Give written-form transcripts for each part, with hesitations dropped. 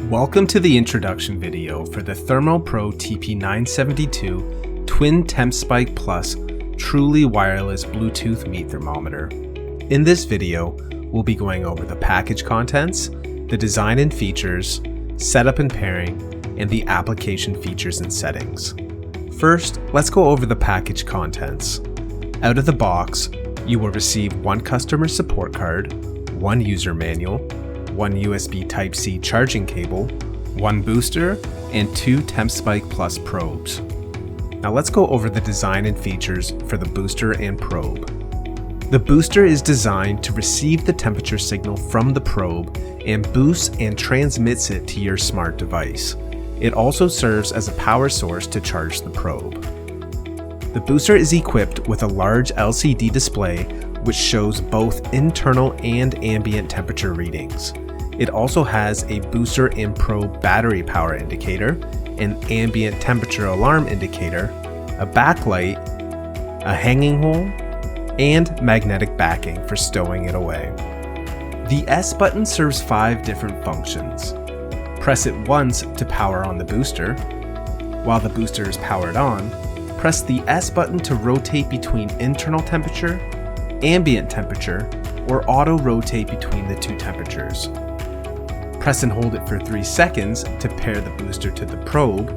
Welcome to the introduction video for the ThermoPro TP972 Twin TempSpike Plus truly wireless Bluetooth meat thermometer. In this video, we'll be going over the package contents, the design and features, setup and pairing, and the application features and settings. First, let's go over the package contents. Out of the box, you will receive one customer support card, one user manual, one USB Type-C charging cable, one booster, and two TempSpike Plus probes. Now let's go over the design and features for the booster and probe. The booster is designed to receive the temperature signal from the probe and boosts and transmits it to your smart device. It also serves as a power source to charge the probe. The booster is equipped with a large LCD display which shows both internal and ambient temperature readings. It also has a booster and probe battery power indicator, an ambient temperature alarm indicator, a backlight, a hanging hole, and magnetic backing for stowing it away. The S button serves 5 different functions. Press it once to power on the booster. While the booster is powered on, press the S button to rotate between internal temperature, ambient temperature, or auto rotate between the two temperatures. Press and hold it for 3 seconds to pair the booster to the probe.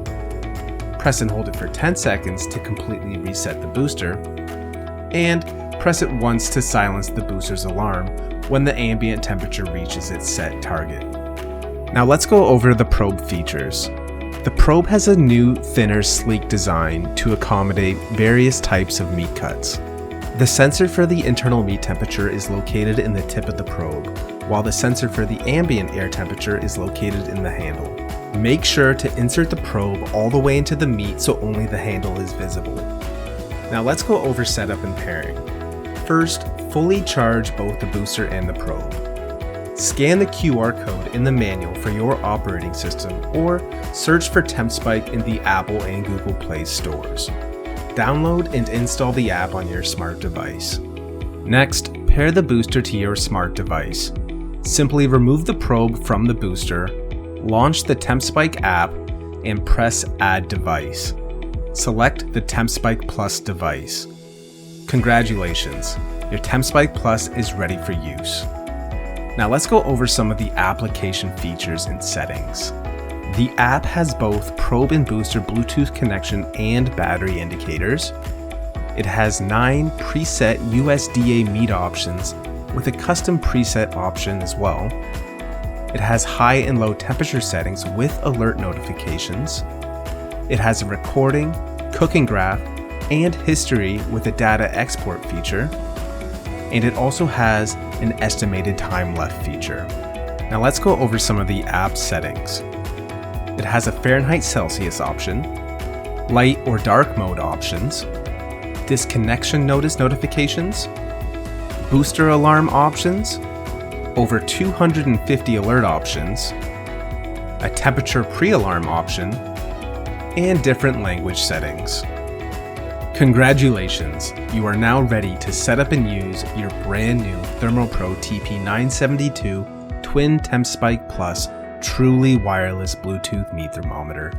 Press and hold it for 10 seconds to completely reset the booster. And press it once to silence the booster's alarm when the ambient temperature reaches its set target. Now let's go over the probe features. The probe has a new, thinner, sleek design to accommodate various types of meat cuts. The sensor for the internal meat temperature is located in the tip of the probe, while the sensor for the ambient air temperature is located in the handle. Make sure to insert the probe all the way into the meat so only the handle is visible. Now let's go over setup and pairing. First, fully charge both the booster and the probe. Scan the QR code in the manual for your operating system or search for TempSpike in the Apple and Google Play stores. Download and install the app on your smart device. Next, pair the booster to your smart device. Simply remove the probe from the booster, launch the TempSpike app, and press Add Device. Select the TempSpike Plus device. Congratulations, your TempSpike Plus is ready for use. Now let's go over some of the application features and settings. The app has both probe and booster Bluetooth connection and battery indicators. It has 9 preset USDA meat options with a custom preset option as well. It has high and low temperature settings with alert notifications. It has a recording, cooking graph, and history with a data export feature. And it also has an estimated time left feature. Now let's go over some of the app settings. It has a Fahrenheit Celsius option, light or dark mode options, disconnection notice notifications, booster alarm options, over 250 alert options, a temperature pre-alarm option, and different language settings. Congratulations, you are now ready to set up and use your brand new ThermoPro TP972 Twin TempSpike Plus truly wireless Bluetooth meat thermometer.